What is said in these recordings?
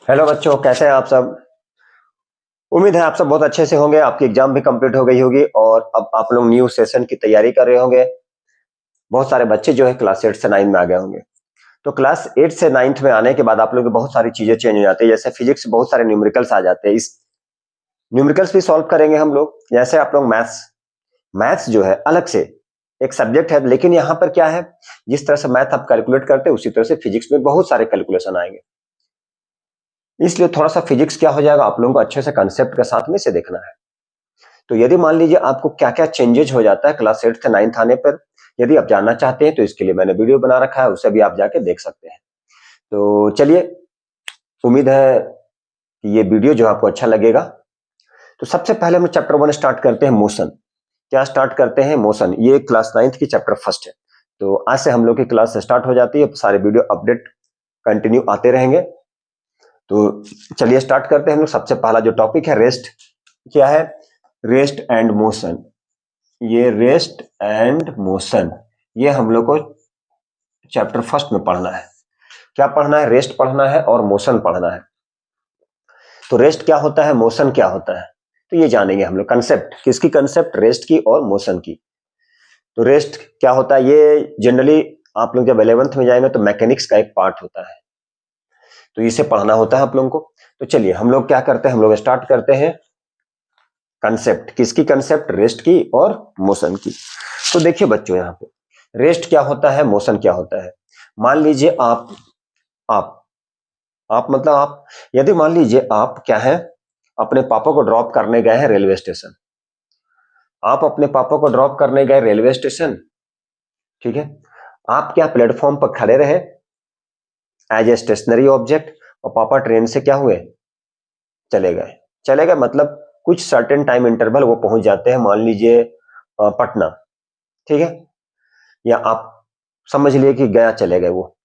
Hello बच्चों, कैसे हैं आप सब। उम्मीद है आप सब बहुत अच्छे से होंगे। आपकी एग्जाम भी कंप्लीट हो गई होगी और अब आप लोग न्यू सेशन की तैयारी कर रहे होंगे। बहुत सारे बच्चे जो है क्लास 8 से 9 में आ गए होंगे। तो क्लास 8 से 9th में आने के बाद आप लोग की बहुत सारी चीजें चेंज हो जाती है। जैसे फिजिक्स से बहुत सारे न्यूमेरिकल्स आ जाते हैं। इस न्यूमेरिकल्स भी सॉल्व करेंगे हम लोग। जैसे आप लोग मैथ्स मैथ्स जो है अलग से एक सब्जेक्ट है, लेकिन यहाँ पर क्या है, जिस तरह से मैथ आप कैलकुलेट करते हैं उसी तरह से फिजिक्स में बहुत सारे कैलकुलेशन आएंगे। इसलिए थोड़ा सा फिजिक्स क्या हो जाएगा, आप लोगों को अच्छे से कंसेप्ट के साथ में से देखना है। तो यदि मान लीजिए आपको क्या क्या चेंजेज हो जाता है क्लास 8 से 9th आने पर, यदि आप जानना चाहते हैं तो इसके लिए मैंने वीडियो बना रखा है, उसे भी आप जाके देख सकते हैं। तो चलिए, उम्मीद है कि ये वीडियो जो आपको अच्छा लगेगा। तो सबसे पहले हम चैप्टर 1 स्टार्ट करते हैं, मोशन। क्या स्टार्ट करते हैं? मोशन। ये क्लास 9th की चैप्टर फर्स्ट है। तो आज से हम लोग की क्लास स्टार्ट हो जाती है, सारे वीडियो अपडेट कंटिन्यू आते रहेंगे। तो चलिए स्टार्ट करते हैं हम लोग। सबसे पहला जो टॉपिक है, रेस्ट। क्या है? Rest and motion. ये रेस्ट एंड मोशन, ये हम लोग को चैप्टर फर्स्ट में पढ़ना है। क्या पढ़ना है? रेस्ट पढ़ना है और मोशन पढ़ना है। तो रेस्ट क्या होता है, मोशन क्या होता है, तो ये जानेंगे हम लोग। कंसेप्ट किसकी? कंसेप्ट रेस्ट की और मोशन की। तो रेस्ट क्या होता है, ये जनरली आप लोग जब 11th में जाएंगे तो मैकेनिक्स का एक पार्ट होता है, तो इसे पढ़ना होता है आप लोगों को। तो चलिए हम लोग क्या करते हैं, हम लोग स्टार्ट करते हैं कंसेप्ट। किसकी कंसेप्ट? रेस्ट की और मोशन की। तो देखिए बच्चों, यहाँ पे रेस्ट क्या होता है, मोशन क्या होता है। मान लीजिए आप आप मतलब आप, यदि मान लीजिए आप क्या है, अपने पापा को ड्रॉप करने गए हैं रेलवे स्टेशन। आप अपने पापा को ड्रॉप करने गए रेलवे स्टेशन, ठीक है। आप क्या प्लेटफॉर्म पर खड़े रहे एज ए स्टेशनरी ऑब्जेक्ट, और पापा ट्रेन से क्या हुए, चले गए मतलब कुछ सर्टेन टाइम इंटरवल वो पहुंच जाते हैं, मान लीजिए पटना, ठीक है। या आप समझ लिए कि गया चले गए वो।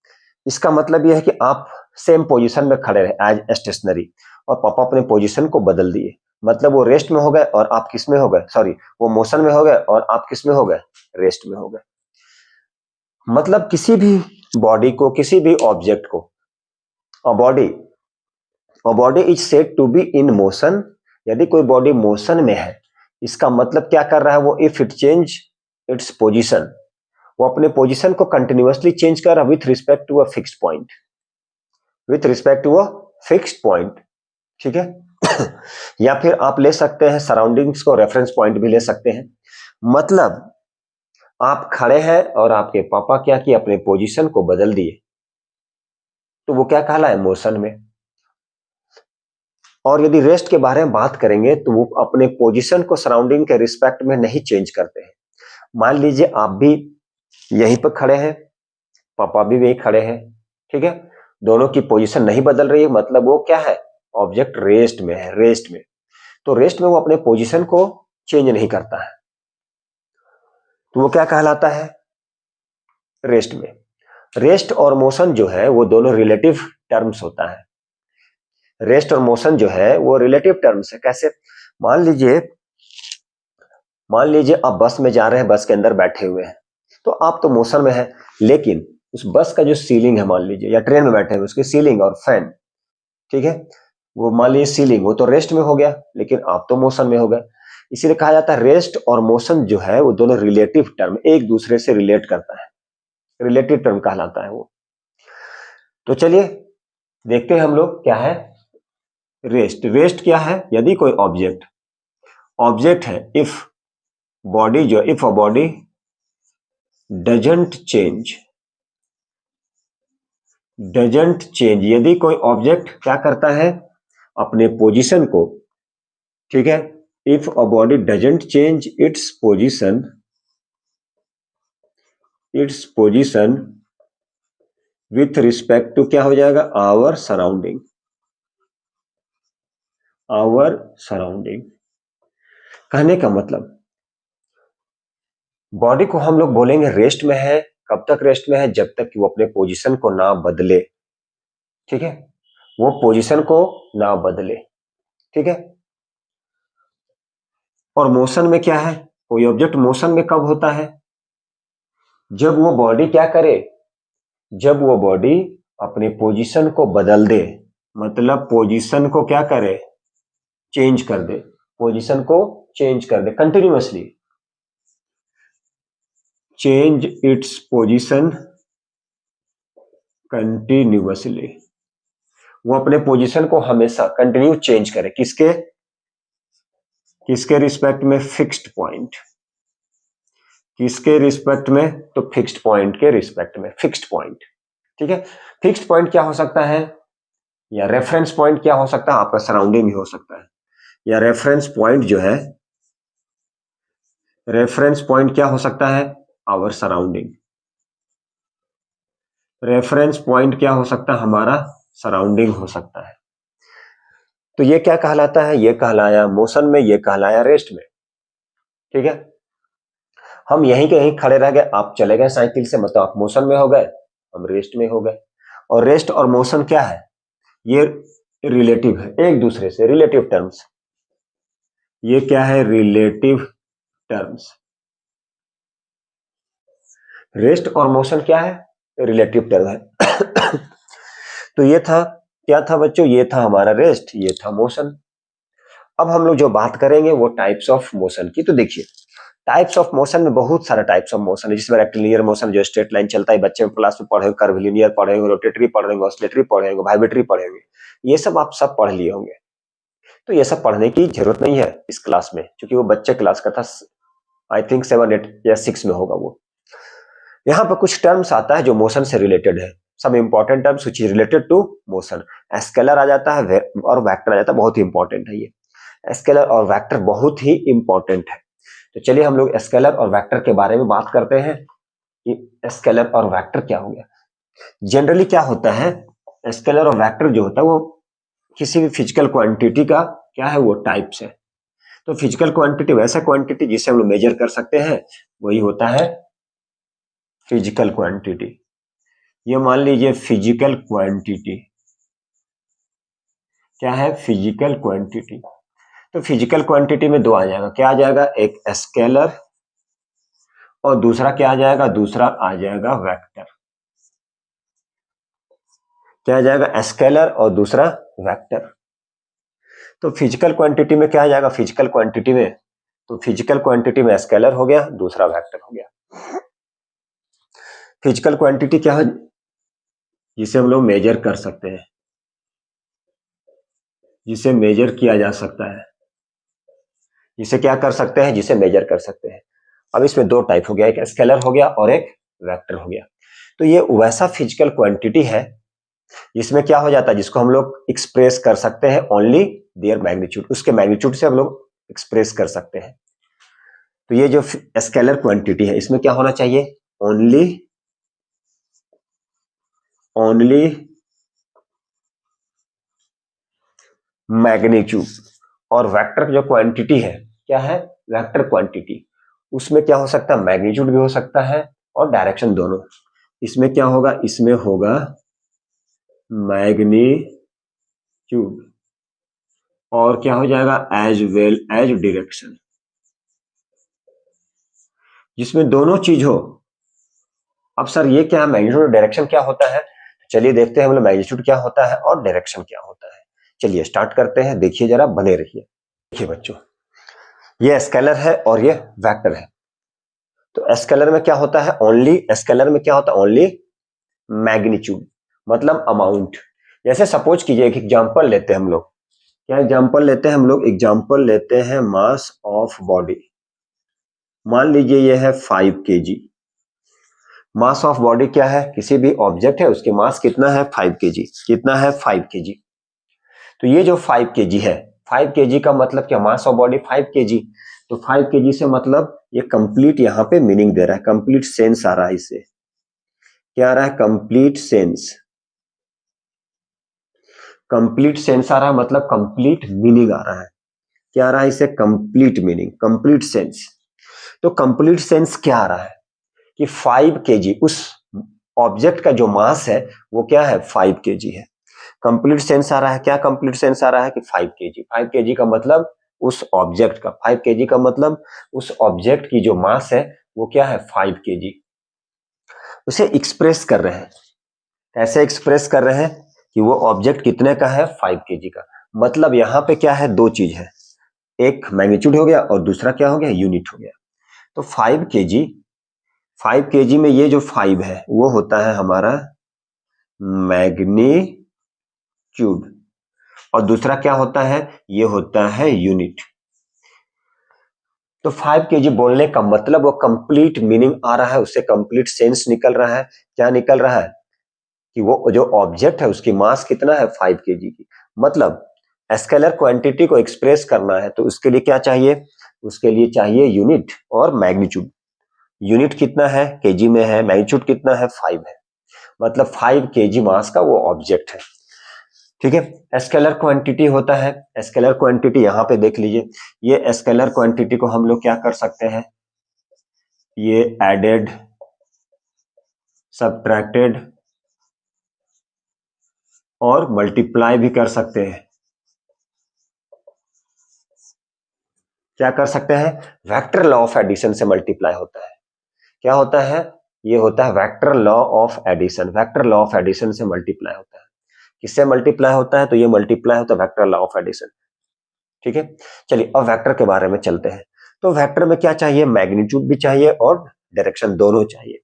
इसका मतलब यह है कि आप सेम पोजीशन में खड़े रहे एज स्टेशनरी, और पापा अपने पोजीशन को बदल दिए। मतलब वो रेस्ट में हो गए और आप किस में हो गए, सॉरी, वो मोशन में हो गए और आप किस में हो गए, रेस्ट में हो गए। मतलब किसी भी बॉडी को, किसी भी ऑब्जेक्ट को, body body is said to be in motion. यदि कोई बॉडी मोशन में है, इसका मतलब क्या कर रहा है वो, if it change its position, वो अपने पोजीशन को कंटिन्यूअसली चेंज कर रहा है with respect to a fixed point, with respect to a fixed point, ठीक है। या फिर आप ले सकते हैं सराउंडिंग्स को रेफरेंस पॉइंट भी ले सकते हैं। मतलब आप खड़े हैं और आपके पापा क्या किए, अपने पोजीशन को बदल दिए, तो वो क्या कहलाए, मोशन में। और यदि रेस्ट के बारे में बात करेंगे तो वो अपने पोजीशन को सराउंडिंग के रिस्पेक्ट में नहीं चेंज करते हैं। मान लीजिए आप भी यहीं पर खड़े हैं, पापा भी वहीं खड़े हैं, ठीक है। दोनों की पोजीशन नहीं बदल रही है, मतलब वो क्या है, ऑब्जेक्ट रेस्ट में है, रेस्ट में। तो रेस्ट में वो अपने पोजीशन को चेंज नहीं करता है, तो वो क्या कहलाता है, रेस्ट में। रेस्ट और मोशन जो है वो दोनों रिलेटिव टर्म्स होता है। रेस्ट और मोशन जो है वो रिलेटिव टर्म्स है। कैसे? मान लीजिए मान लीजिए आप बस में जा रहे हैं, बस के अंदर बैठे हुए हैं, तो आप तो मोशन में है, लेकिन उस बस का जो सीलिंग है, मान लीजिए, या ट्रेन में बैठे हैं उसकी सीलिंग और फैन, ठीक है, वो मान लीजिए सीलिंग, वो तो रेस्ट में हो गया, लेकिन आप तो मोशन में हो गए। इसीलिए कहा जाता है रेस्ट और मोशन जो है वो दोनों रिलेटिव टर्म, एक दूसरे से रिलेट करता है, रिलेटिव टर्म कहलाता है वो। तो चलिए देखते हैं हम लोग क्या है रेस्ट। रेस्ट क्या है, यदि कोई ऑब्जेक्ट ऑब्जेक्ट है, इफ बॉडी जो, if a body doesn't change, doesn't change, यदि कोई ऑब्जेक्ट क्या करता है, अपने पोजीशन को, ठीक है, if a body doesn't change its position, its position with respect to क्या हो जाएगा, आवर सराउंडिंग, आवर सराउंडिंग। कहने का मतलब बॉडी को हम लोग बोलेंगे रेस्ट में है। कब तक रेस्ट में है? जब तक कि वो अपने पोजीशन को ना बदले, ठीक है, वो पोजीशन को ना बदले, ठीक है। और मोशन में क्या है, कोई ऑब्जेक्ट मोशन में कब होता है, जब वो बॉडी क्या करे, जब वो बॉडी अपने पोजीशन को बदल दे, मतलब पोजीशन को क्या करे, चेंज कर दे, पोजीशन को चेंज कर दे continuously, change its position continuously, वो अपने पोजीशन को हमेशा कंटिन्यू चेंज करे, किसके किसके रिस्पेक्ट में, फिक्स्ड पॉइंट, किसके रिस्पेक्ट में, तो फिक्स्ड पॉइंट के रिस्पेक्ट में, फिक्स्ड पॉइंट। ठीक है, फिक्स्ड पॉइंट क्या हो सकता है, या रेफरेंस पॉइंट क्या हो सकता है, आपका सराउंडिंग भी हो सकता है, या रेफरेंस पॉइंट जो है, रेफरेंस पॉइंट क्या हो सकता है, आवर सराउंडिंग, रेफरेंस पॉइंट क्या हो सकता है, हमारा सराउंडिंग हो सकता है। तो ये क्या कहलाता है, ये कहलाया मोशन में, ये कहलाया रेस्ट में। ठीक है, हम यहीं के यहीं खड़े रह गए, आप चले गए साइकिल से, मतलब आप मोशन में हो गए, हम रेस्ट में हो गए। और रेस्ट और मोशन क्या है, ये रिलेटिव है एक दूसरे से, रिलेटिव टर्म्स, ये क्या है, रिलेटिव टर्म्स। रेस्ट और मोशन क्या है, रिलेटिव टर्म है। तो ये था, क्या था बच्चों, ये था हमारा रेस्ट, ये था मोशन। अब हम लोग जो बात करेंगे वो टाइप्स ऑफ मोशन की। तो देखिए, टाइप्स ऑफ मोशन में बहुत सारे टाइप्स ऑफ मोशन है, जिसमें रेक्टिलिनियर मोशन जो स्ट्रेट लाइन चलता है, बच्चे क्लास में पढ़े, कर्विलिनियर पढ़े होंगे, रोटेटरी पढ़े होंगे, ऑसिलेटरी पढ़े होंगे, वाइब्रेटरी पढ़े होंगे, ये सब आप सब पढ़ लिए होंगे। तो ये सब पढ़ने की जरूरत नहीं है इस क्लास में, क्योंकि वो बच्चे क्लास का था, आई थिंक 7, 8 या 6 में होगा वो। यहाँ पर कुछ टर्म्स आता है जो मोशन से रिलेटेड है, सब important terms which is related to motion. Scalar आ जाता है और वेक्टर आ जाता है, बहुत ही इंपॉर्टेंट है ये। स्केलर और वेक्टर बहुत ही इंपॉर्टेंट है। तो चलिए हम लोग स्केलर और वेक्टर के बारे में बात करते हैं कि स्केलर और वेक्टर क्या हो गया। जनरली क्या होता है, स्केलर और वेक्टर जो होता है वो किसी भी फिजिकल क्वांटिटी का क्या है, वो टाइप्स है। तो फिजिकल क्वांटिटी वैसा क्वांटिटी जिसे हम लोग मेजर कर सकते हैं, वही होता है फिजिकल क्वांटिटी। ये मान लीजिए फिजिकल क्वांटिटी क्या है, फिजिकल क्वांटिटी। तो फिजिकल क्वांटिटी में दो आ जाएगा, क्या आ जाएगा, एक स्केलर और दूसरा क्या आ जाएगा, दूसरा आ जाएगा वेक्टर। क्या आ जाएगा, स्केलर और दूसरा वेक्टर। तो फिजिकल क्वांटिटी में क्या आ जाएगा, फिजिकल क्वांटिटी में, तो फिजिकल क्वांटिटी में स्केलर हो गया, दूसरा वेक्टर हो गया। फिजिकल क्वांटिटी क्या है, जिसे हम लोग मेजर कर सकते हैं, जिसे मेजर किया जा सकता है, जिसे क्या कर सकते हैं, जिसे मेजर कर सकते हैं। अब इसमें दो टाइप हो गया, एक स्केलर हो गया और एक वेक्टर हो गया। तो ये वैसा फिजिकल क्वांटिटी है जिसमें क्या हो जाता है, जिसको हम लोग एक्सप्रेस कर सकते हैं ओनली देयर मैग्नीट्यूड, उसके मैग्नीट्यूड से हम लोग एक्सप्रेस कर सकते हैं। तो ये जो स्केलर क्वांटिटी है, इसमें क्या होना चाहिए, ओनली मैग्नीट्यूड। और वेक्टर जो क्वांटिटी है, क्या है, वेक्टर क्वांटिटी, उसमें क्या हो सकता है, मैग्नीट्यूड भी हो सकता है और डायरेक्शन दोनों। इसमें क्या होगा, इसमें होगा मैग्नीट्यूड और क्या हो जाएगा, एज वेल एज डायरेक्शन, जिसमें दोनों चीज हो। अब सर ये क्या है, मैग्नीट्यूड और डायरेक्शन क्या होता है, चलिए देखते हैं हम लोग मैग्नीट्यूड क्या होता है और डायरेक्शन क्या होता है। चलिए स्टार्ट करते हैं, देखिए जरा, बने रहिए। देखिए बच्चों, ये स्केलर है और ये वेक्टर है। तो स्केलर में क्या होता है, ओनली, स्केलर में क्या होता है, ओनली मैग्नीट्यूड, मतलब अमाउंट। जैसे सपोज कीजिए, एक एग्जांपल लेते हैं हम लोग, क्या एग्जांपल लेते हैं हम लोग, एग्जांपल लेते हैं मास ऑफ बॉडी। मान लीजिए ये है 5 kg। मास ऑफ बॉडी क्या है, किसी भी ऑब्जेक्ट है उसके मास कितना है, 5 kg। कितना है, 5 kg। तो ये जो 5 kg है, 5 kg का मतलब क्या, मास ऑफ बॉडी 5 kg। तो 5 kg से मतलब ये कंप्लीट यहाँ पे मीनिंग दे रहा है, कंप्लीट सेंस आ रहा है इससे। क्या आ रहा है, कंप्लीट सेंस। कंप्लीट सेंस आ रहा है मतलब कंप्लीट मीनिंग आ रहा है। क्या आ रहा है इससे, कंप्लीट मीनिंग, कंप्लीट सेंस। तो कंप्लीट सेंस क्या आ रहा है कि 5 kg, उस ऑब्जेक्ट का जो मास है वो क्या है, 5 kg है। कंप्लीट सेंस आ रहा है, क्या कंप्लीट सेंस आ रहा है कि 5 kg। 5 kg का मतलब उस ऑब्जेक्ट का, 5 kg का मतलब उस ऑब्जेक्ट की जो मास है वो क्या है, 5 kg। उसे एक्सप्रेस कर रहे हैं, कैसे एक्सप्रेस कर रहे हैं कि वो ऑब्जेक्ट कितने का है, 5 केजी का। मतलब यहाँ पे क्या है, दो चीज है, एक मैग्नीट्यूड हो गया और दूसरा क्या हो गया, यूनिट हो गया। तो 5 केजी में ये जो 5 है वो होता है हमारा मैग्नीट्यूड, और दूसरा क्या होता है, ये होता है यूनिट। तो 5 केजी बोलने का मतलब वो कंप्लीट मीनिंग आ रहा है, उससे कंप्लीट सेंस निकल रहा है। क्या निकल रहा है कि वो जो ऑब्जेक्ट है उसकी मास कितना है, 5 केजी की। मतलब स्केलर क्वांटिटी को एक्सप्रेस करना है तो उसके लिए क्या चाहिए, उसके लिए चाहिए यूनिट और मैग्नीट्यूड। यूनिट कितना है, केजी में है, मैग्नीट्यूड कितना है, 5 है। मतलब 5 केजी मास का वो ऑब्जेक्ट है। ठीक है, स्केलर क्वांटिटी होता है, स्केलर क्वांटिटी यहां पे देख लीजिए, ये स्केलर क्वांटिटी को हम लोग क्या कर सकते हैं, ये एडेड, सबट्रैक्टेड और मल्टीप्लाई भी कर सकते हैं। क्या कर सकते हैं, वेक्टर लॉ ऑफ एडिशन से मल्टीप्लाई होता है। क्या होता है, ये होता है vector law of addition. Vector law of addition से मल्टीप्लाई होता है। किससे मल्टीप्लाई होता है, तो ये मल्टीप्लाई होता है वेक्टर लॉ ऑफ एडिशन। ठीक है, चलिए अब वेक्टर के बारे में चलते हैं। तो वेक्टर में क्या चाहिए, मैग्नीट्यूड भी चाहिए और डायरेक्शन दोनों चाहिए।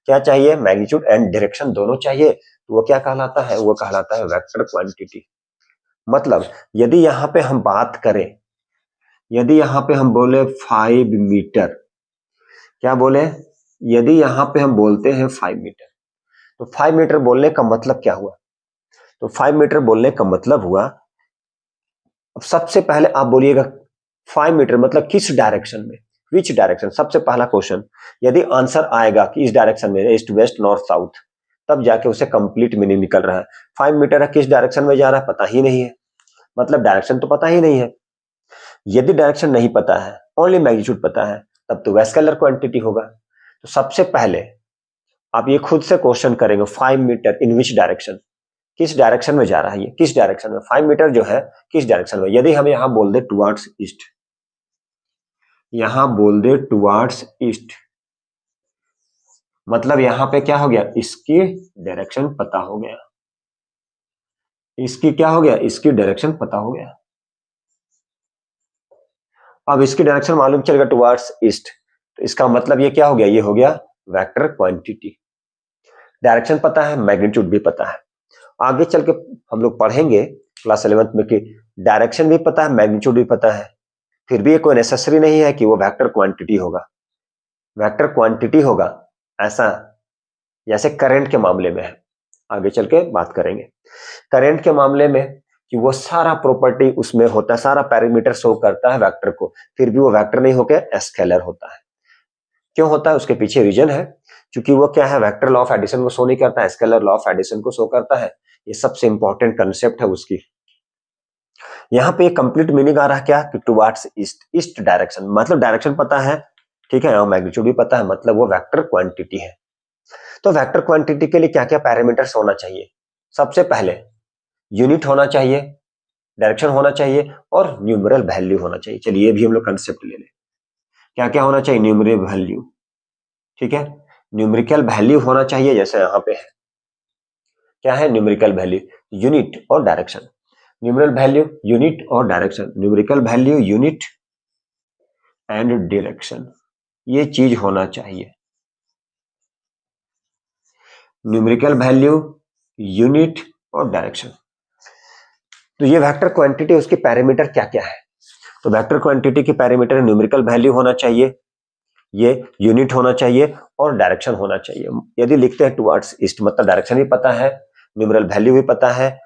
क्या चाहिए, मैग्नीट्यूड एंड डायरेक्शन दोनों चाहिए। तो वो क्या कहलाता है, वो कहलाता है वेक्टर क्वांटिटी। मतलब यदि यहाँ पे हम बात करें, यदि यहाँ पे हम बोले 5 मीटर, क्या बोले, यदि यहाँ पे हम बोलते हैं 5 मीटर, तो 5 मीटर बोलने का मतलब क्या हुआ, तो 5 मीटर बोलने का मतलब हुआ, अब सबसे पहले आप बोलिएगा 5 मीटर मतलब किस डायरेक्शन में, विच डायरेक्शन, सबसे पहला क्वेश्चन। यदि आंसर आएगा कि इस डायरेक्शन में, ईस्ट वेस्ट नॉर्थ साउथ, तब जाके उसे कंप्लीट मीनिंग निकल रहा है। 5 मीटर है, किस डायरेक्शन में जा रहा है पता ही नहीं है, मतलब डायरेक्शन तो पता ही नहीं है। यदि डायरेक्शन नहीं पता है, ओनली मैग्नीट्यूड पता है, तब तो वह स्केलर क्वांटिटी होगा। तो सबसे पहले आप ये खुद से क्वेश्चन करेंगे, 5 मीटर इन विच डायरेक्शन, किस डायरेक्शन में जा रहा है, ये किस डायरेक्शन में, 5 मीटर जो है किस डायरेक्शन में। यदि हम यहां बोल दे टुवर्ड्स ईस्ट, यहां बोल दे टुवर्ड्स ईस्ट, मतलब यहां पे क्या हो गया, इसकी डायरेक्शन पता हो गया, इसकी क्या हो गया, इसकी डायरेक्शन पता हो गया। अब इसकी डायरेक्शन मालूम चलेगा टुवर्ड्स ईस्ट, तो इसका मतलब ये क्या हो गया, ये हो गया वेक्टर क्वांटिटी। डायरेक्शन पता है, मैग्नीट्यूड भी पता है। आगे चल के हम लोग पढ़ेंगे क्लास 11th में कि डायरेक्शन भी पता है, मैग्नीट्यूड भी पता है, फिर भी ये कोई नेसेसरी नहीं है कि वो वेक्टर क्वांटिटी होगा। वेक्टर क्वांटिटी होगा ऐसा जैसे करंट के मामले में है, आगे चल के बात करेंगे। करंट के मामले में कि वो सारा प्रॉपर्टी उसमें होता है, सारा पैरामीटर शो करता है वेक्टर को, फिर भी वो वेक्टर नहीं होकर स्केलर होता है। क्यों होता है, उसके पीछे रीजन है, क्योंकि वो क्या है, वेक्टर लॉ ऑफ एडिशन को शो नहीं करता है, स्केलर लॉ ऑफ एडिशन को शो करता है। ये सबसे इंपॉर्टेंट कंसेप्ट है उसकी। यहाँ पे कंप्लीट मीनिंग आ रहा है क्या, कि टुवर्ड्स ईस्ट, ईस्ट डायरेक्शन, मतलब डायरेक्शन पता है, ठीक है, और मैग्नीट्यूड भी पता है, मतलब वो वेक्टर क्वांटिटी है। तो वेक्टर क्वांटिटी के लिए क्या क्या पैरामीटर्स होना चाहिए, सबसे पहले यूनिट होना चाहिए, डायरेक्शन होना चाहिए और न्यूमेरल वैल्यू होना चाहिए। चलिए ये भी हम लोग कंसेप्ट ले लें, क्या क्या होना चाहिए, न्यूमेरल वैल्यू, ठीक है, न्यूमेरिकल वैल्यू होना चाहिए, जैसे यहाँ पे है, क्या है, न्यूमेरिकल वैल्यू, यूनिट और डायरेक्शन। न्यूमेरल वैल्यू, यूनिट और direction, numerical value, unit and direction, ये चीज होना चाहिए। न्यूमेरिकल वैल्यू, यूनिट और डायरेक्शन। तो ये वेक्टर क्वांटिटी, उसके पैरामीटर क्या क्या है, तो वेक्टर क्वांटिटी के पैरामीटर न्यूमेरिकल वैल्यू होना चाहिए, ये यूनिट होना चाहिए और डायरेक्शन होना चाहिए। यदि लिखते हैं टुवर्ड्स ईस्ट, मतलब डायरेक्शन भी पता है, न्यूमेरल वैल्यू भी पता है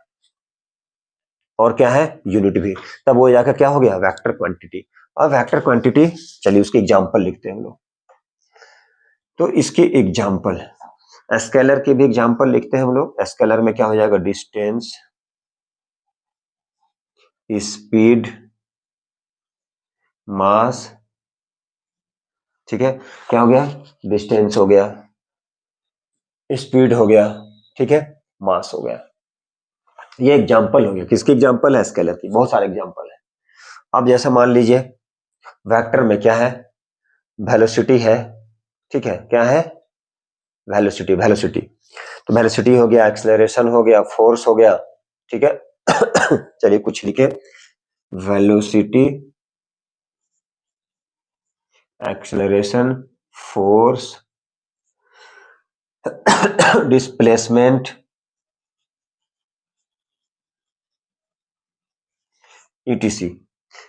और क्या है, यूनिट भी, तब वो जाकर क्या हो गया, वेक्टर क्वांटिटी। अब वेक्टर क्वांटिटी, चलिए उसकी एग्जांपल लिखते हैं हम लोग। तो इसकी एग्जांपल, स्केलर की भी एग्जांपल लिखते हैं हम लोग। स्केलर में क्या हो जाएगा, डिस्टेंस, स्पीड, मास, ठीक है, क्या हो गया, डिस्टेंस हो गया, स्पीड हो गया, ठीक है, मास हो गया। ये एग्जांपल हो गया, किसकी एग्जांपल है, स्केलर की। बहुत सारे एग्जांपल है। अब जैसे मान लीजिए वेक्टर में क्या है, वेलोसिटी है, ठीक है, क्या है, वेलोसिटी, वेलोसिटी, तो वेलोसिटी हो गया, एक्सेलरेशन हो गया, फोर्स हो गया, ठीक है। चलिए कुछ लिखे, velocity, acceleration, force, displacement, etc.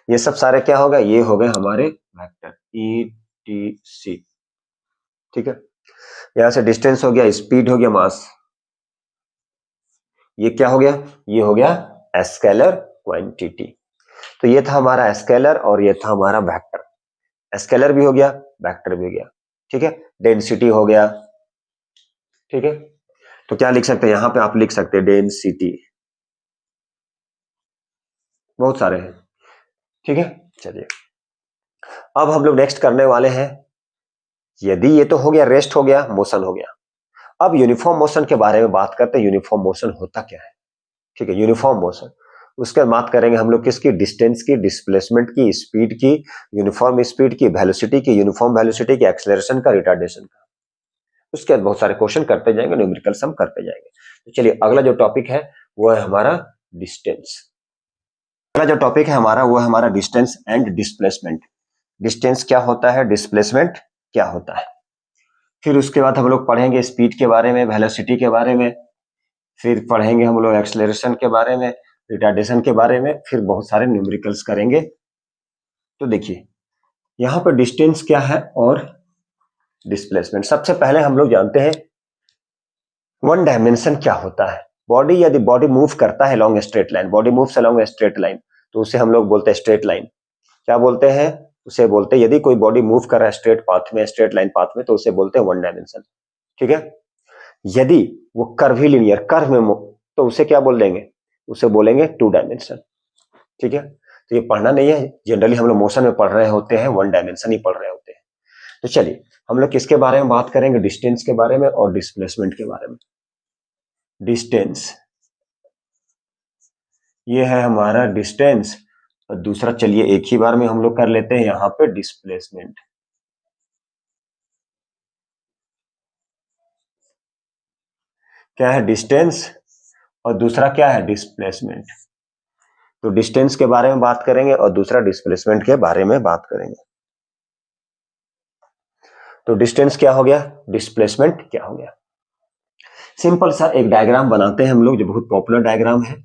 ये सब सारे क्या होगा, ये हो गए हमारे वेक्टर, ईटीसी। ठीक है, यहां से डिस्टेंस हो गया, स्पीड हो गया, मास। ये क्या हो गया, ये हो गया स्केलर क्वांटिटी। तो ये था हमारा स्केलर और ये था हमारा वेक्टर। स्केलर भी हो गया, वेक्टर भी हो गया। ठीक है, डेंसिटी हो गया। ठीक है, तो क्या लिख सकते हैं, यहां पे आप लिख सकते हैं डेंसिटी, बहुत सारे हैं। ठीक है, चलिए अब हम लोग नेक्स्ट करने वाले हैं, यदि ये तो हो गया, रेस्ट हो गया, मोशन हो गया। अब यूनिफॉर्म मोशन के बारे में बात करते हैं, यूनिफॉर्म मोशन होता क्या है। ठीक है, यूनिफॉर्म मोशन, उसके बाद बात करेंगे हम लोग किसकी, डिस्टेंस की, डिस्प्लेसमेंट की, स्पीड की, यूनिफॉर्म स्पीड की, वेलोसिटी की, यूनिफॉर्म वेलोसिटी की, एक्सेलरेशन का, रिटार्डेशन का। उसके बाद बहुत सारे क्वेश्चन करते जाएंगे, न्यूमेरिकल सम करते जाएंगे। तो चलिए अगला जो टॉपिक है वो है हमारा डिस्टेंस। अगला जो टॉपिक है हमारा वो है हमारा डिस्टेंस एंड डिस्प्लेसमेंट। डिस्टेंस क्या होता है, डिस्प्लेसमेंट क्या होता है। फिर उसके बाद हम लोग पढ़ेंगे स्पीड के बारे में, वेलोसिटी के बारे में, फिर पढ़ेंगे हम लोग एक्सेलरेशन के बारे में, रिटार्डेशन के बारे में, फिर बहुत सारे न्यूमेरिकल्स करेंगे। तो देखिए यहां पर डिस्टेंस क्या है और डिस्प्लेसमेंट। सबसे पहले हम लोग जानते हैं वन डायमेंशन क्या होता है। बॉडी, यदि बॉडी मूव करता है long straight line, body moves along straight line, तो उसे हम लोग बोलते हैं स्ट्रेट लाइन। क्या बोलते हैं, उसे बोलते हैं, यदि कोई बॉडी मूव कर रहा है स्ट्रेट पाथ में, स्ट्रेट लाइन पाथ में, तो उसे बोलते हैं वन डायमेंशन। ठीक है, यदि वो कर्वीलिनियर कर्व में तो उसे क्या बोल देंगे, उसे बोलेंगे टू डायमेंशन। ठीक है, तो ये पढ़ना नहीं है, जनरली हम लोग मोशन में पढ़ रहे होते हैं, वन डायमेंशन ही पढ़ रहे होते हैं। तो चलिए हम लोग किसके बारे में बात करेंगे, डिस्टेंस के बारे में और डिस्प्लेसमेंट के बारे में। डिस्टेंस, ये है हमारा डिस्टेंस, और दूसरा चलिए एक ही बार में हम लोग कर लेते हैं यहां पे डिस्प्लेसमेंट। क्या है, डिस्टेंस, और दूसरा क्या है, डिस्प्लेसमेंट। तो डिस्टेंस के बारे में बात करेंगे और दूसरा डिस्प्लेसमेंट के बारे में बात करेंगे। तो डिस्टेंस क्या हो गया, डिस्प्लेसमेंट क्या हो गया। सिंपल सा एक डायग्राम बनाते हैं हम लोग, जो बहुत पॉपुलर डायग्राम है।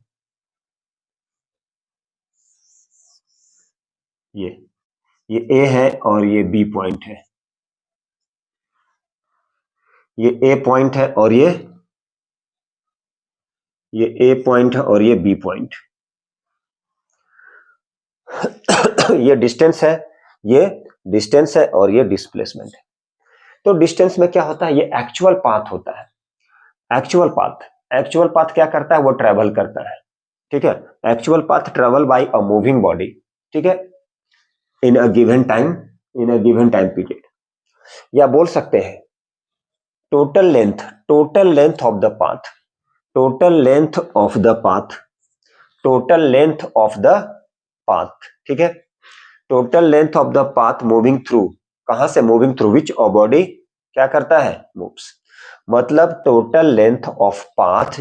ये ए है और ये बी पॉइंट है, ये ए पॉइंट है और ये ए पॉइंट है और ये बी पॉइंट। ये डिस्टेंस है, ये डिस्टेंस है और ये डिस्प्लेसमेंट है। तो डिस्टेंस में क्या होता है, ये एक्चुअल पाथ होता है। एक्चुअल पाथ, एक्चुअल पाथ क्या करता है, वो ट्रेवल करता है। ठीक है, actual path travel by a moving body. ठीक है, in a given time, in a given time period, या बोल सकते हैं total length, total length of the path, total length of the path, total length of the path. ठीक है, total length of the path moving through, कहां से, moving through which of body, क्या करता है, मूव्स। मतलब टोटल लेंथ ऑफ पाथ,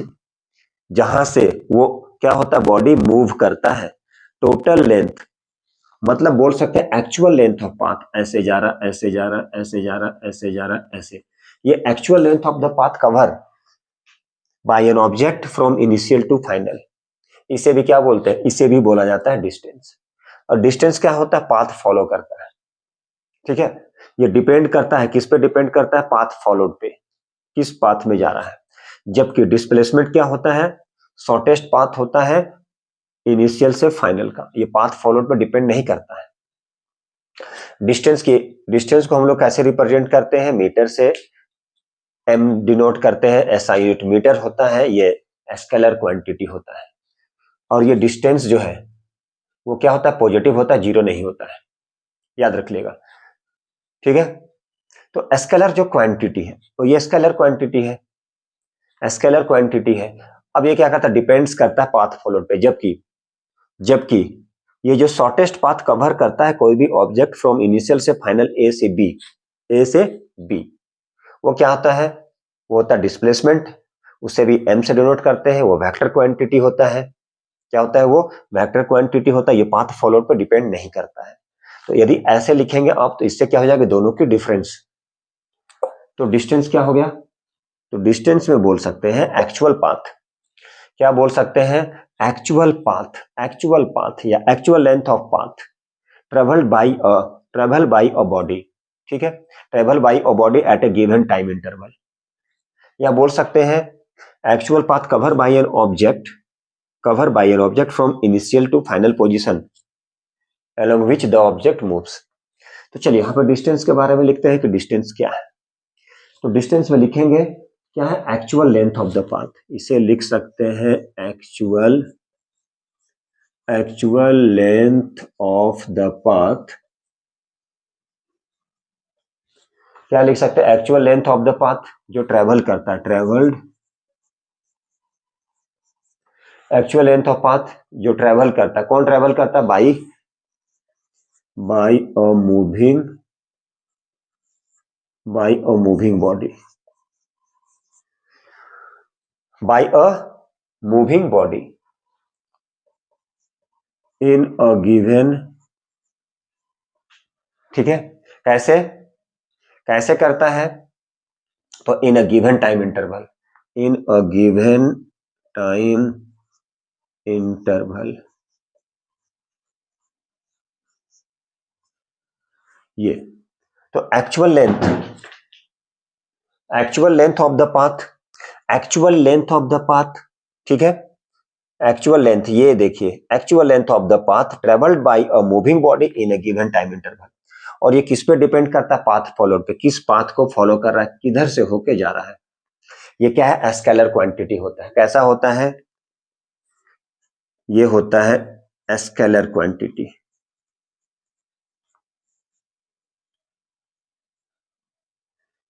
जहां से वो क्या होता है, बॉडी मूव करता है। टोटल लेंथ मतलब बोल सकते हैं एक्चुअल लेंथ ऑफ पाथ, ऐसे जा रहा, ऐसे जा रहा, ऐसे जा रहा, ऐसे जा रहा, ऐसे, ये actual length of the path cover by an object from initial to final. इसे भी क्या बोलते हैं, इसे भी बोला जाता है डिस्टेंस। और डिस्टेंस क्या होता है, पाथ फॉलो करता है। ठीक है, ये डिपेंड करता है, किस पे डिपेंड करता है, पाथ फॉलोड पे, किस पाथ में जा रहा है। जबकि डिस्प्लेसमेंट क्या होता है, शॉर्टेस्ट पाथ होता है इनिशियल से फाइनल का, ये पाथ फॉलोड पर डिपेंड नहीं करता है। डिस्टेंस की, डिस्टेंस को हम लोग कैसे रिप्रेजेंट करते हैं, मीटर से, एम डिनोट करते हैं, एसआई यूनिट मीटर होता है, ये स्केलर क्वांटिटी होता है। और ये डिस्टेंस जो है वो क्या होता है, पॉजिटिव होता है, जीरो नहीं होता है, याद रख लेगा। ठीक है, तो स्केलर जो क्वांटिटी है तो ये स्केलर क्वांटिटी है, स्केलर क्वांटिटी है। अब ये क्या करता है, डिपेंड्स करता है पाथ फॉलोड पे। जबकि जबकि ये जो शॉर्टेस्ट पाथ कवर करता है कोई भी ऑब्जेक्ट फ्रॉम इनिशियल से फाइनल, ए से बी, ए से बी, वो क्या होता है, वो होता है डिस्प्लेसमेंट। उसे भी m से डिनोट करते हैं, वो वेक्टर क्वांटिटी होता है। क्या होता है वो? वेक्टर क्वांटिटी होता है। ये पाथ फॉलोड पर डिपेंड नहीं करता है। तो यदि ऐसे लिखेंगे आप तो इससे क्या हो जाएगा? दोनों की डिफरेंस। तो डिस्टेंस क्या हो गया? तो डिस्टेंस में बोल सकते हैं एक्चुअल पाथ। क्या बोल सकते हैं? एक्चुअल पाथ या actual length of path travelled by a body. ठीक है, travel by a body at a given time interval. या बोल सकते हैं actual path cover by an object from initial to final position along which the object moves। तो चलिए यहाँ पर डिस्टेंस के बारे में लिखते हैं कि डिस्टेंस क्या है। तो डिस्टेंस में लिखेंगे क्या है? Actual length of the path. इसे लिख सकते हैं actual length of the path. क्या लिख सकते हैं? Actual length of the path जो ट्रेवल करता है, एक्चुअल लेंथ ऑफ पाथ जो ट्रेवल करता है। कौन ट्रेवल करता है? By a moving body, by a moving body in a given. ठीक है, कैसे करता है? तो इन अ गिवन टाइम इंटरवल, ये तो actual length of the path, ठीक है। एक्चुअल लेंथ, ये देखिए actual length of the path travelled by a moving body in a given time interval. और ये किस पे डिपेंड करता है? पाथ फॉलोड पे। किस पाथ को फॉलो कर रहा है, किधर से होके जा रहा है। ये क्या है? स्केलर क्वांटिटी होता है। कैसा होता है? ये होता है स्केलर क्वांटिटी।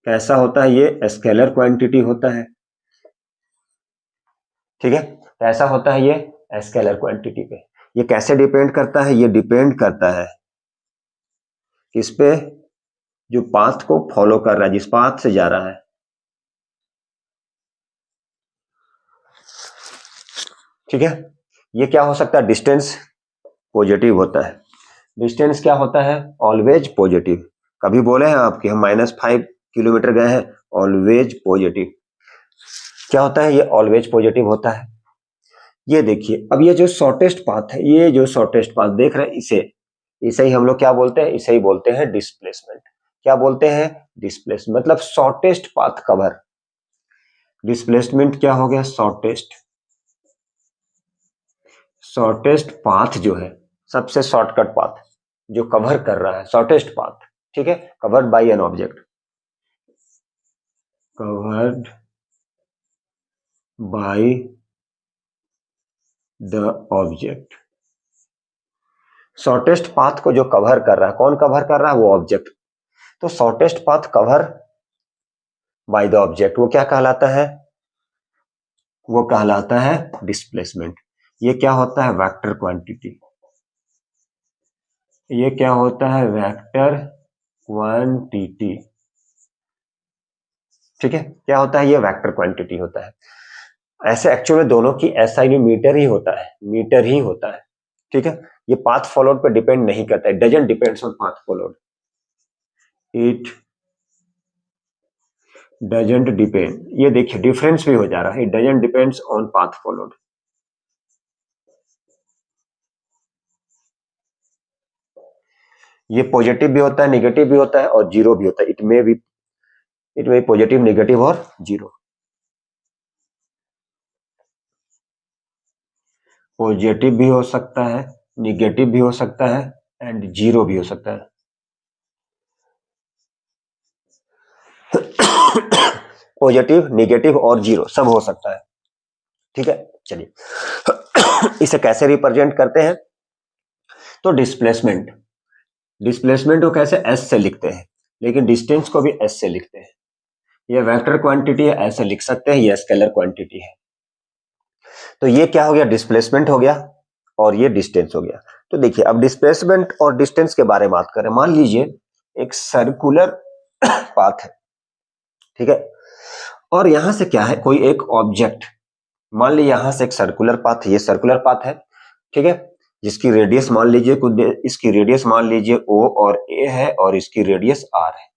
कैसा होता है? ये स्केलर क्वांटिटी होता है। ठीक है, कैसा होता है? ये स्केलर क्वांटिटी पे। ये कैसे डिपेंड करता है? ये डिपेंड करता है किस पे? जो पाथ को फॉलो कर रहा है, जिस पाथ से जा रहा है। ठीक है, ये क्या हो सकता है? डिस्टेंस पॉजिटिव होता है। डिस्टेंस क्या होता है? Always positive. कभी बोले हैं आपके हम -5 किलोमीटर गए हैं? Always positive. क्या होता है? ये ऑलवेज पॉजिटिव होता है। ये देखिए, अब ये जो शॉर्टेस्ट पाथ है, ये जो शॉर्टेस्ट पाथ देख रहे हैं, इसे ही हम लोग क्या बोलते हैं? इसे ही बोलते हैं डिस्प्लेसमेंट। क्या बोलते हैं? डिस्प्लेसमेंट, मतलब शॉर्टेस्ट पाथ कवर। डिस्प्लेसमेंट क्या हो गया? शॉर्टेस्ट पाथ जो है, सबसे शॉर्टकट पाथ जो कवर कर रहा है, शॉर्टेस्ट पाथ। ठीक है, covered by an object, covered by the object. Shortest path को जो कवर कर रहा है, कौन कवर कर रहा है? वो ऑब्जेक्ट। तो shortest path cover by the object, वो क्या कहलाता है? वो कहलाता है डिस्प्लेसमेंट। ये क्या होता है? Vector quantity. ये क्या होता है? Vector quantity. ठीक है, क्या होता है? ये वेक्टर क्वांटिटी होता है। ऐसे एक्चुअल में दोनों की SI मीटर ही होता है। ठीक है, ये पाथ फॉलोड पे डिपेंड नहीं करता है। Doesn't depends on path followed, it doesn't depend. ये देखिए डिफरेंस भी हो जा रहा है। It doesn't depends on path followed. ये पॉजिटिव भी होता है, नेगेटिव भी होता है और जीरो भी होता है। इट में पॉजिटिव, नेगेटिव और जीरो। पॉजिटिव भी हो सकता है, नेगेटिव भी हो सकता है एंड जीरो भी हो सकता है। पॉजिटिव, नेगेटिव और जीरो सब हो सकता है। ठीक है, चलिए इसे कैसे रिप्रेजेंट करते हैं? तो डिस्प्लेसमेंट को कैसे? एस से लिखते हैं, लेकिन डिस्टेंस को भी एस से लिखते हैं। ये वेक्टर क्वांटिटी है, ऐसे लिख सकते हैं। ये स्केलर क्वांटिटी है। तो ये क्या हो गया? डिस्प्लेसमेंट हो गया और ये डिस्टेंस हो गया। तो देखिए, अब डिस्प्लेसमेंट और डिस्टेंस के बारे में बात करें। मान लीजिए एक सर्कुलर पाथ है, ठीक है, और यहां से क्या है, कोई एक ऑब्जेक्ट, मान लीजिए यहां से एक सर्कुलर पाथ, ये सर्कुलर पाथ है, ठीक है, जिसकी रेडियस मान लीजिए कुछ, इसकी रेडियस मान लीजिए ओ और ए है, और इसकी रेडियस आर है।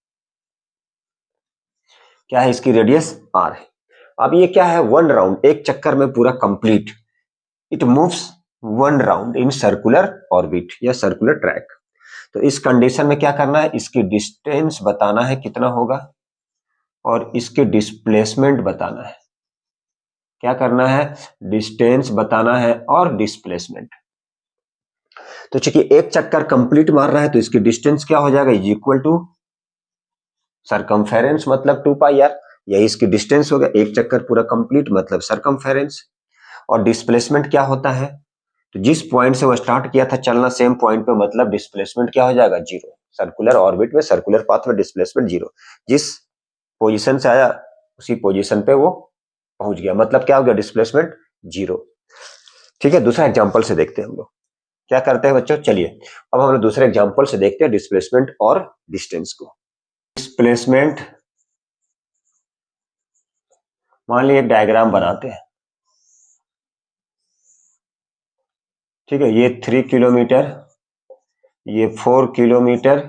क्या है, इसकी रेडियस आर है। अब ये क्या है, वन राउंड, एक चक्कर में पूरा complete, it moves one round in circular orbit या सर्कुलर ट्रैक। तो इस कंडीशन में क्या करना है, इसकी डिस्टेंस बताना है कितना होगा, और इसके डिस्प्लेसमेंट बताना है। क्या करना है, डिस्टेंस बताना है और डिस्प्लेसमेंट। तो चूंकि एक चक्कर कंप्लीट मार रहा है तो इसकी डिस्टेंस क्या हो जाएगा, इज इक्वल टू सरकमफेरेंस मतलब 2 पाई आर, यही इसकी डिस्टेंस होगा, एक चक्कर पूरा कंप्लीट मतलब सरकमफेरेंस। और डिस्प्लेसमेंट क्या होता है, तो जिस पॉइंट से वो स्टार्ट किया था चलना सेम पॉइंट पे, मतलब डिस्प्लेसमेंट क्या हो जाएगा, जीरो। सर्कुलर ऑर्बिट में, सर्कुलर पाथ में डिस्प्लेसमेंट जीरो, जिस पोजीशन से आया उसी पोजीशन पे वो पहुंच गया, मतलब क्या हो गया, डिस्प्लेसमेंट जीरो। ठीक है, दूसरा एग्जांपल से देखते हैं हम लोग क्या करते हैं बच्चों। चलिए अब हम लोग दूसरे एग्जांपल से देखते हैं डिस्प्लेसमेंट और डिस्टेंस को। डिस्प्लेसमेंट, मान लीजिए एक डायग्राम बनाते हैं, ठीक है, ये 3 किलोमीटर, ये 4 किलोमीटर,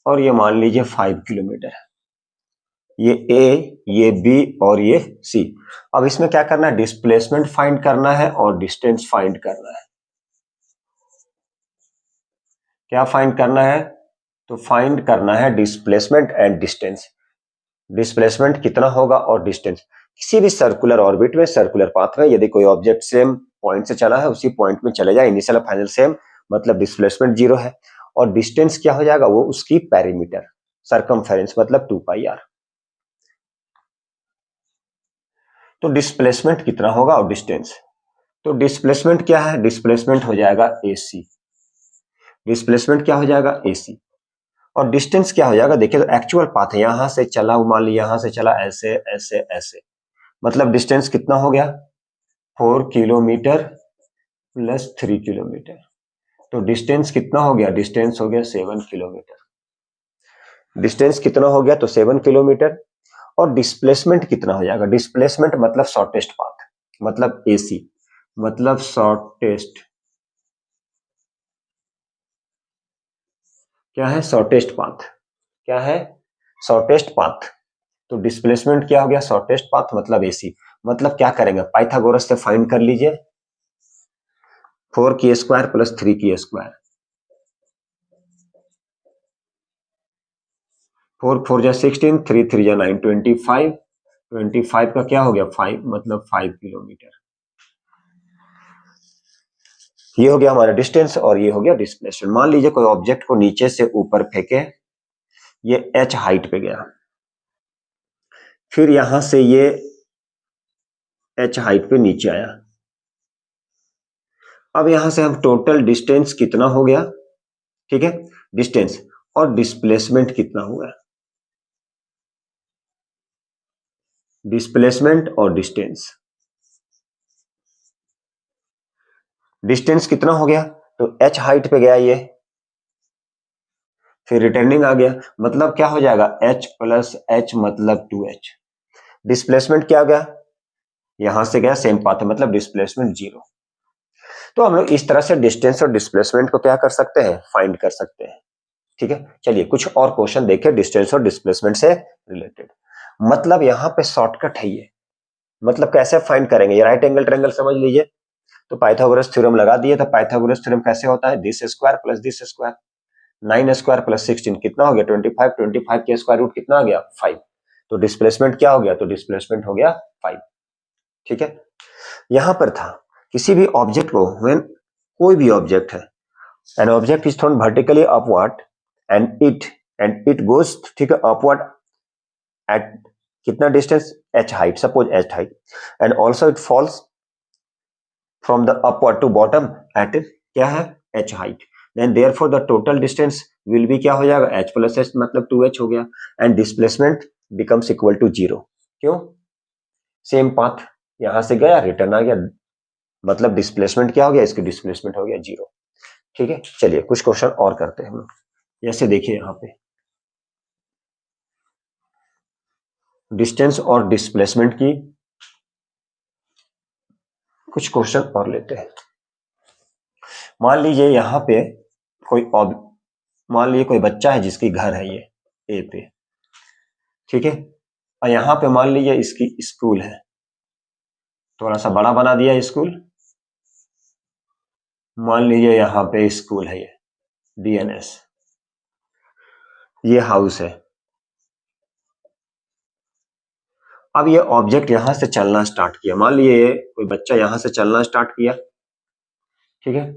और ये मान लीजिए 5 किलोमीटर, ये ए, ये बी और ये सी। अब इसमें क्या करना है, डिस्प्लेसमेंट फाइंड करना है और डिस्टेंस फाइंड करना है। क्या फाइंड करना है, तो फाइंड करना है डिस्प्लेसमेंट एंड डिस्टेंस। डिस्प्लेसमेंट कितना होगा और डिस्टेंस। किसी भी सर्कुलर ऑर्बिट में, सर्कुलर पाथ में, यदि कोई ऑब्जेक्ट सेम पॉइंट से चला है उसी पॉइंट में चले जाए, इनिशियल और फाइनल सेम, मतलब डिस्प्लेसमेंट जीरो है। और डिस्टेंस क्या हो जाएगा, वो उसकी पेरीमीटर, सरकमफेरेंस मतलब 2 पाई आर। तो डिस्प्लेसमेंट कितना होगा और डिस्टेंस, तो डिस्प्लेसमेंट क्या है, डिस्प्लेसमेंट हो जाएगा AC, डिस्प्लेसमेंट क्या हो जाएगा AC। और डिस्टेंस क्या हो जाएगा, देखिए तो एक्चुअल पाथ है, यहां से चला, मान लीजिए यहां से चला ऐसे ऐसे ऐसे, मतलब डिस्टेंस कितना हो गया, 4 किलोमीटर प्लस 3 किलोमीटर। तो डिस्टेंस कितना हो गया, डिस्टेंस हो गया 7 किलोमीटर। डिस्टेंस कितना हो गया, तो 7 किलोमीटर। और डिस्प्लेसमेंट कितना हो जाएगा, डिस्प्लेसमेंट मतलब शॉर्टेस्ट पाथ, मतलब AC, मतलब शॉर्टेस्ट, क्या है, शॉर्टेस्ट पाथ, क्या है, शॉर्टेस्ट पाथ। तो डिस्प्लेसमेंट क्या हो गया, शॉर्टेस्ट पाथ मतलब AC। मतलब क्या करेंगे, पाइथागोरस से फाइंड कर लीजिए, 4 की स्क्वायर प्लस 3 की स्क्वायर, 4 4 जा 16, 3 3 जा 9, 25, 25 का क्या हो गया 5, मतलब 5 किलोमीटर। ये हो गया हमारा डिस्टेंस और ये हो गया डिस्प्लेसमेंट। मान लीजिए कोई ऑब्जेक्ट को नीचे से ऊपर फेंके, ये h हाइट पे गया, फिर यहां से ये h हाइट पे नीचे आया। अब यहां से हम टोटल डिस्टेंस कितना हो गया, ठीक है, डिस्टेंस और डिस्प्लेसमेंट कितना हुआ, डिस्प्लेसमेंट और डिस्टेंस। डिस्टेंस कितना हो गया, तो h हाइट पे गया ये, फिर रिटर्निंग आ गया, मतलब क्या हो जाएगा, h प्लस h मतलब 2h। डिस्प्लेसमेंट क्या आ गया, यहां से गया सेम पाथ है, मतलब डिस्प्लेसमेंट जीरो। तो हम लोग इस तरह से डिस्टेंस और डिस्प्लेसमेंट को क्या कर सकते हैं, फाइंड कर सकते हैं। ठीक है, चलिए कुछ और क्वेश्चन देखें डिस्टेंस और डिस्प्लेसमेंट से रिलेटेड। मतलब यहाँ पे शॉर्टकट है ये, मतलब कैसे फाइंड करेंगे, ये राइट एंगल ट्रायंगल समझ लीजिए, तो पाइथागोरस थ्योरम लगा दिए। तो पाइथागोरस थ्योरम कैसे होता है, this square plus this square, 9 square plus 16 कितना हो गया 25, 25 के स्क्वायर रूट कितना आ गया 5। तो डिस्प्लेसमेंट क्या हो गया, तो डिस्प्लेसमेंट हो गया 5। ठीक है, यहां पर था किसी भी ऑब्जेक्ट को, व्हेन कोई भी ऑब्जेक्ट है, an object is thrown vertically upward and it goes, ठीक है, अपवर्ड एट कितना distance, h height, suppose h height, and also it falls from the upward to bottom at क्या है h height, then therefore the total distance will be क्या हो जाएगा, h plus h मतलब 2h हो गया, and displacement becomes equal to zero. क्यों, same path, यहां से गया रिटर्न आ गया, मतलब डिस्प्लेसमेंट क्या हो गया, इसकी डिस्प्लेसमेंट हो गया जीरो। ठीक है, चलिए कुछ क्वेश्चन और करते हैं हम लोग। जैसे देखिए यहाँ पे डिस्टेंस और डिस्प्लेसमेंट की कुछ क्वेश्चन और लेते हैं। मान लीजिए यहाँ पे मान लीजिए कोई बच्चा है जिसकी घर है ये ए पे, ठीक है, और यहाँ पे मान लीजिए इसकी स्कूल है, थोड़ा सा बड़ा बना दिया स्कूल। मान लीजिए यहाँ पे स्कूल है ये DNS, ये हाउस है। अब ये ऑब्जेक्ट यहां से चलना स्टार्ट किया, मान लीजिए कोई बच्चा यहां से चलना स्टार्ट किया, ठीक है,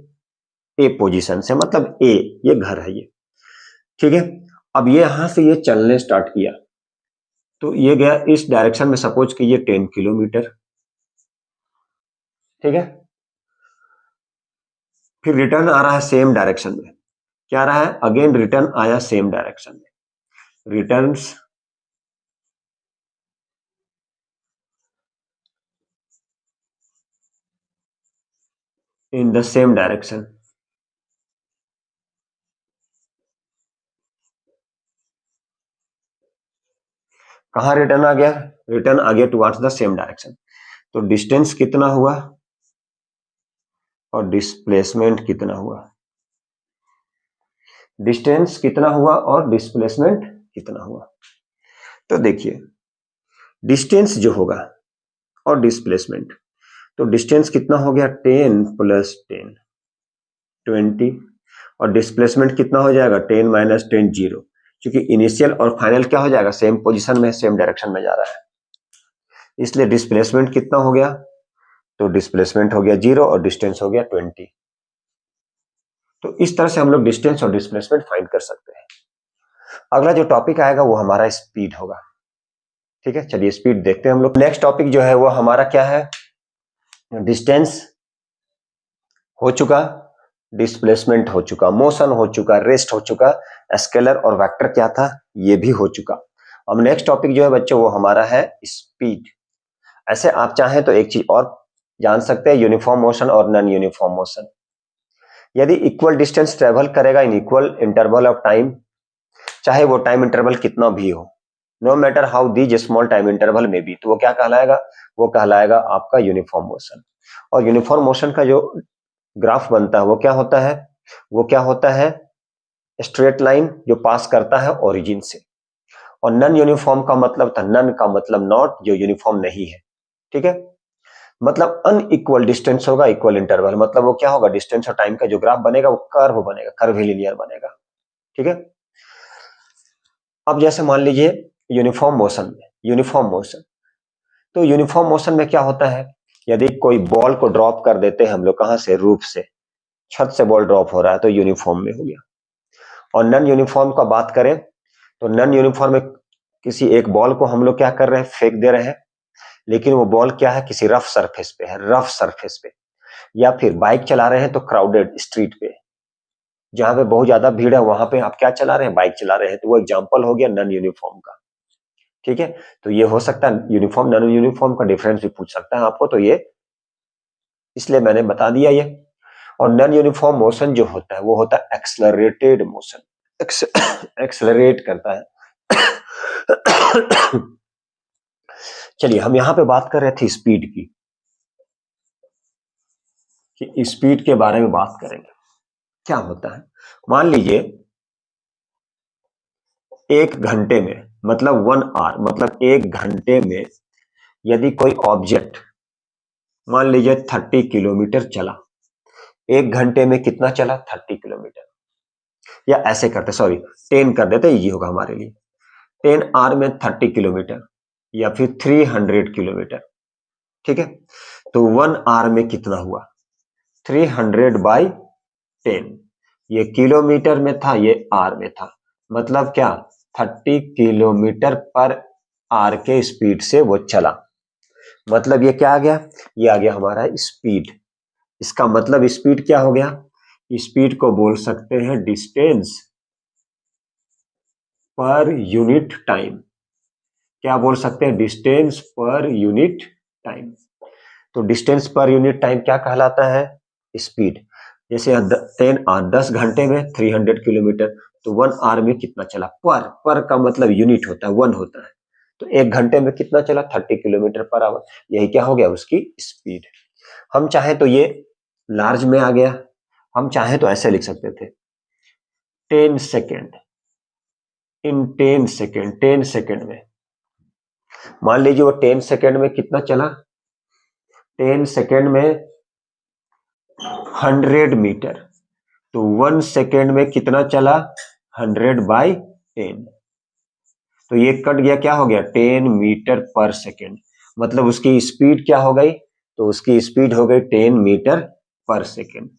ए पोजीशन से, मतलब ए, ये घर है ये, ठीक है। अब ये यहां से ये चलने स्टार्ट किया तो ये गया इस डायरेक्शन में, सपोज कीजिए 10 किलोमीटर, ठीक है। फिर रिटर्न आ रहा है सेम डायरेक्शन में, क्या आ रहा है, अगेन रिटर्न आया सेम डायरेक्शन में, returns in the same direction. कहां रिटर्न आ गया, रिटर्न आ गया टुवर्ड्स द सेम डायरेक्शन। तो डिस्टेंस कितना हुआ और डिस्प्लेसमेंट कितना हुआ, डिस्टेंस कितना हुआ और डिस्प्लेसमेंट कितना हुआ। तो देखिए डिस्टेंस जो होगा और डिस्प्लेसमेंट, तो डिस्टेंस कितना हो गया 10 + 10 20, और डिस्प्लेसमेंट कितना हो जाएगा 10 - 10 0, क्योंकि इनिशियल और फाइनल क्या हो जाएगा, सेम पोजीशन में सेम डायरेक्शन में जा रहा है, इसलिए डिस्प्लेसमेंट कितना हो गया, तो डिस्प्लेसमेंट हो गया 0 और डिस्टेंस हो गया 20। तो इस तरह से हम लोग डिस्टेंस और डिस्प्लेसमेंट फाइंड कर सकते हैं। अगला जो टॉपिक आएगा वो हमारा स्पीड होगा, ठीक है। चलिए स्पीड देखते हैं हम लोग। नेक्स्ट टॉपिक जो है वो हमारा क्या है, डिस्टेंस हो चुका, डिस्प्लेसमेंट हो चुका, मोशन हो चुका, रेस्ट हो चुका, स्केलर और वेक्टर क्या था ये भी हो चुका। अब नेक्स्ट टॉपिक जो है बच्चों वो हमारा है स्पीड। ऐसे आप चाहें तो एक चीज और जान सकते हैं, यूनिफॉर्म मोशन और नॉन यूनिफॉर्म मोशन। यदि इक्वल डिस्टेंस ट्रेवल करेगा in equal interval of time, चाहे वो टाइम इंटरवल कितना भी हो, no matter how these small time interval में भी, तो वो क्या कहलाएगा, वो कहलाएगा आपका यूनिफॉर्म मोशन। और यूनिफॉर्म मोशन का जो ग्राफ बनता है वो क्या होता है, वो क्या होता है, स्ट्रेट लाइन जो पास करता है ओरिजिन से। और नॉन यूनिफॉर्म का मतलब था, नन का मतलब नॉट, जो यूनिफॉर्म नहीं है, ठीक है। मतलब अनइक्वल डिस्टेंस होगा, इक्वल इंटरवल, मतलब वो क्या होगा, डिस्टेंस और टाइम का जो ग्राफ बनेगा वो कर्व बनेगा, कर्व लिनियर बनेगा, ठीक है। अब जैसे मान लीजिए यूनिफॉर्म मोशन में, यूनिफॉर्म मोशन, तो यूनिफॉर्म मोशन में क्या होता है, यदि कोई बॉल को ड्रॉप कर देते हैं हम लोग, कहां से, रूफ से, छत से बॉल ड्रॉप हो रहा है तो यूनिफॉर्म में हो गया। और नॉन यूनिफॉर्म का बात करें तो नॉन यूनिफॉर्म में किसी एक बॉल को हम लोग क्या कर रहे हैं, फेंक दे रहे हैं, लेकिन वो बॉल क्या है, किसी रफ सरफेस पे है, रफ सरफेस पे, या फिर बाइक चला रहे हैं तो क्राउडेड स्ट्रीट पे, जहां पे बहुत ज्यादा भीड़ है वहां पे आप क्या चला रहे हैं, बाइक चला रहे हैं, तो वो एग्जांपल हो गया नॉन यूनिफॉर्म का, ठीक है। तो ये हो सकता है यूनिफॉर्म नॉन यूनिफॉर्म का डिफरेंस भी पूछ सकता है आपको, तो ये इसलिए मैंने बता दिया ये। और नॉन यूनिफॉर्म मोशन जो होता है वो होता है एक्सलरेटेड मोशन, एक्सलरेट करता है। चलिए हम यहां पे बात कर रहे थे स्पीड की, कि स्पीड के बारे में बात करेंगे। क्या होता है, मान लीजिए 1 घंटे में, मतलब 1 आवर, मतलब 1 घंटे में यदि कोई ऑब्जेक्ट मान लीजिए 30 किलोमीटर चला, 1 घंटे में कितना चला, 30 किलोमीटर, या ऐसे करते, सॉरी 10 कर देते, इजी होगा हमारे लिए, 10 आवर में 30 किलोमीटर या फिर 300 किलोमीटर, ठीक है। तो 1 आवर में कितना हुआ, 300/10, ये किलोमीटर में था, ये आर में था, मतलब क्या, 30 किलोमीटर पर आर के स्पीड से वो चला, मतलब ये क्या आ गया, ये आ गया हमारा स्पीड। इसका मतलब स्पीड क्या हो गया, स्पीड को बोल सकते हैं डिस्टेंस पर यूनिट टाइम। क्या बोल सकते हैं, डिस्टेंस पर यूनिट टाइम। तो डिस्टेंस पर यूनिट टाइम क्या कहलाता है, स्पीड। जैसे 10 घंटे में 300 किलोमीटर, तो 1 आवर में कितना चला, पर का मतलब यूनिट होता है, 1 होता है, तो 1 घंटे में कितना चला? 30 किलोमीटर पर आवर। यही क्या हो गया? उसकी स्पीड। हम चाहे तो ये लार्ज में आ गया, हम चाहे तो ऐसे लिख सकते थे 10 सेकेंड इन 10 सेकेंड। 10 सेकेंड में मान लीजिए वो 10 सेकेंड में कितना चला? 10 सेकेंड में 100 मीटर। तो 1 सेकेंड में कितना चला? 100/10। तो ये कट गया, क्या हो गया? 10 मीटर पर सेकेंड। मतलब उसकी स्पीड क्या हो गई? तो उसकी स्पीड हो गई 10 मीटर पर सेकेंड।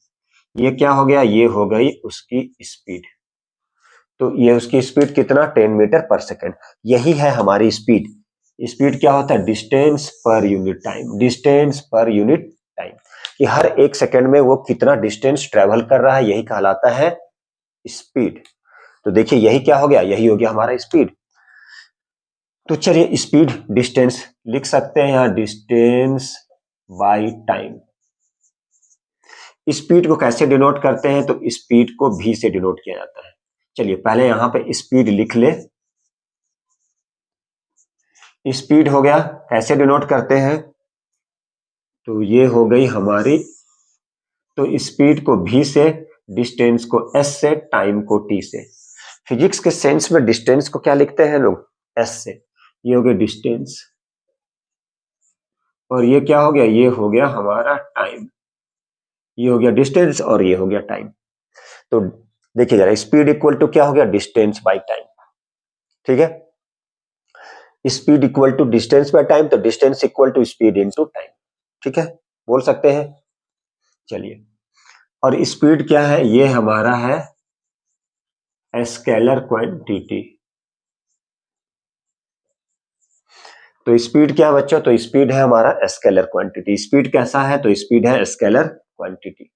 ये क्या हो गया? ये हो गई उसकी स्पीड। तो ये उसकी स्पीड कितना? 10 मीटर पर सेकेंड। यही है हमारी स्पीड। स्पीड क्या होता है? Distance per unit time. Distance per unit time, कि हर 1 सेकेंड में वो कितना डिस्टेंस ट्रेवल कर रहा है, यही कहलाता है स्पीड। तो देखिए यही क्या हो गया? यही हो गया हमारा स्पीड। तो चलिए स्पीड डिस्टेंस लिख सकते हैं यहां, डिस्टेंस बाय टाइम। स्पीड को कैसे डिनोट करते हैं? तो स्पीड को v से डिनोट किया जाता है। चलिए पहले यहां पे स्पीड लिख ले। स्पीड हो गया, कैसे डिनोट करते हैं? तो ये हो गई हमारी, तो स्पीड को v से, डिस्टेंस को s से, टाइम को t से। फिजिक्स के सेंस में डिस्टेंस को क्या लिखते हैं लोग? s से। ये हो गया डिस्टेंस, और ये क्या हो गया? ये हो गया हमारा टाइम। ये हो गया डिस्टेंस और ये हो गया टाइम। तो देखिए जरा, स्पीड इक्वल टू क्या हो गया? Distance by time. ठीक है, speed equal to distance by time, तो distance equal to speed into time. ठीक है, बोल सकते हैं। चलिए, और स्पीड क्या है? ये हमारा है स्केलर क्वांटिटी। तो स्पीड क्या है बच्चों? तो स्पीड है हमारा स्केलर क्वांटिटी। स्पीड कैसा है? तो स्पीड है स्केलर क्वांटिटी।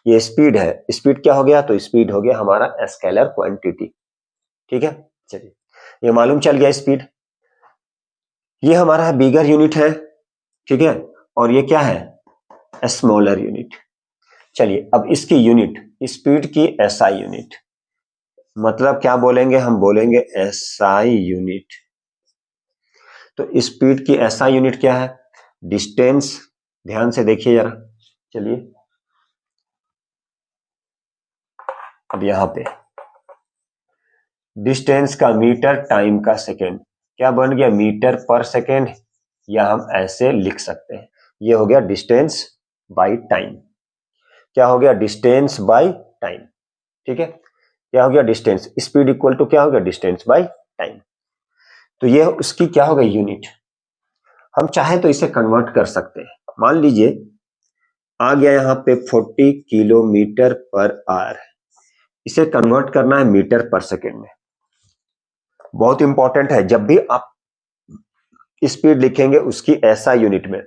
ये स्पीड है, स्पीड क्या हो गया? तो स्पीड हो गया हमारा स्केलर क्वांटिटी। ठीक है, चलिए ये मालूम चल गया स्पीड। ये हमारा बिगर यूनिट है, ठीक है, और ये क्या है? Smaller unit. चलिए अब इसकी यूनिट, स्पीड की एसआई यूनिट, मतलब क्या बोलेंगे? हम बोलेंगे एसआई यूनिट। तो स्पीड की एसआई यूनिट क्या है? डिस्टेंस। ध्यान से देखिए जरा। चलिए अब यहां पे डिस्टेंस का मीटर, टाइम का सेकेंड, क्या बन गया? मीटर पर सेकेंड, या हम ऐसे लिख सकते हैं, ये हो गया डिस्टेंस बाय टाइम। क्या हो गया? Distance by time. ठीक है, क्या हो गया? डिस्टेंस। स्पीड इक्वल टू क्या हो गया? Distance by time. तो ये उसकी क्या हो गई? यूनिट। हम चाहे तो इसे कन्वर्ट कर सकते हैं। मान लीजिए आ गया यहाँ पे 40 किलोमीटर पर आवर, इसे कन्वर्ट करना है मीटर पर सेकेंड में। बहुत इंपॉर्टेंट है, जब भी आप स्पीड लिखेंगे उसकी एसआई यूनिट में,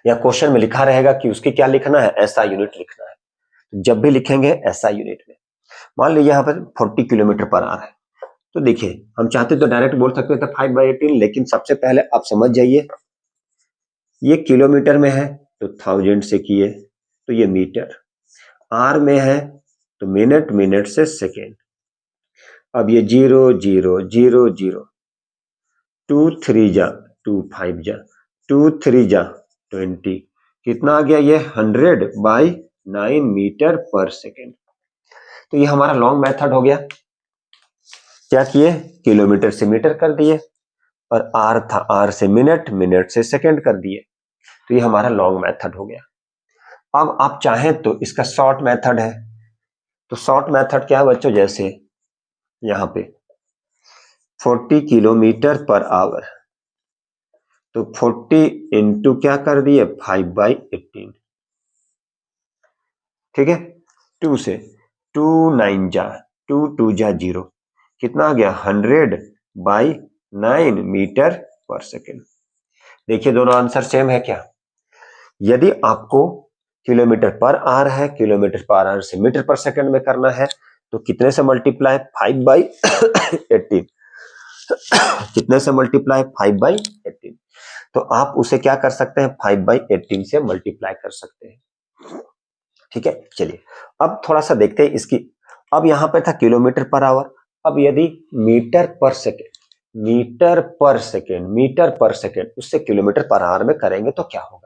या क्वेश्चन में लिखा रहेगा कि उसकी क्या लिखना है? एसआई यूनिट लिखना है। तो जब भी लिखेंगे एसआई यूनिट में, मान लीजिए यहाँ पर 40 किलोमीटर पर आवर है, तो देखिए हम चाहते तो डायरेक्ट बोल सकते थे 5/18, लेकिन सबसे पहले आप समझ जाइए, ये किलोमीटर में है तो 1000 से किए, तो ये मीटर। आर में है तो मिनट, मिनट से सेकेंड। अब ये 0 0 0 0, 2 3 जा 2 5 जा 2 3 जा 20, कितना आ गया? ये 100/9 मीटर पर सेकेंड। तो ये हमारा लॉन्ग मेथड हो गया। क्या किए? किलोमीटर से मीटर कर दिए, और आर था, आर से मिनट, मिनट से सेकेंड कर दिए। तो ये हमारा लॉन्ग मेथड हो गया। अब आप चाहें तो इसका शॉर्ट मेथड है। तो शॉर्ट मेथड क्या है बच्चों? जैसे यहाँ पे 40 किलोमीटर पर आवर, तो 40 इंटू क्या कर दिए? 5/18। ठीक है, 2 से, 2 9 जा 2 2 जा 0, कितना आ गया? 100/9 मीटर पर सेकेंड। देखिए दोनों आंसर सेम है क्या? यदि आपको किलोमीटर पर आवर है, किलोमीटर पर आवर से मीटर पर सेकेंड में करना है, तो कितने से मल्टीप्लाई? 5/18। कितने से मल्टीप्लाई? 5/18। तो आप उसे क्या कर सकते हैं? 5/18 से मल्टीप्लाई कर सकते हैं। ठीक है, चलिए अब थोड़ा सा देखते हैं इसकी। अब यहां पे था किलोमीटर पर आवर, अब यदि मीटर पर सेकेंड, मीटर पर सेकेंड उससे किलोमीटर पर आवर में करेंगे तो क्या होगा?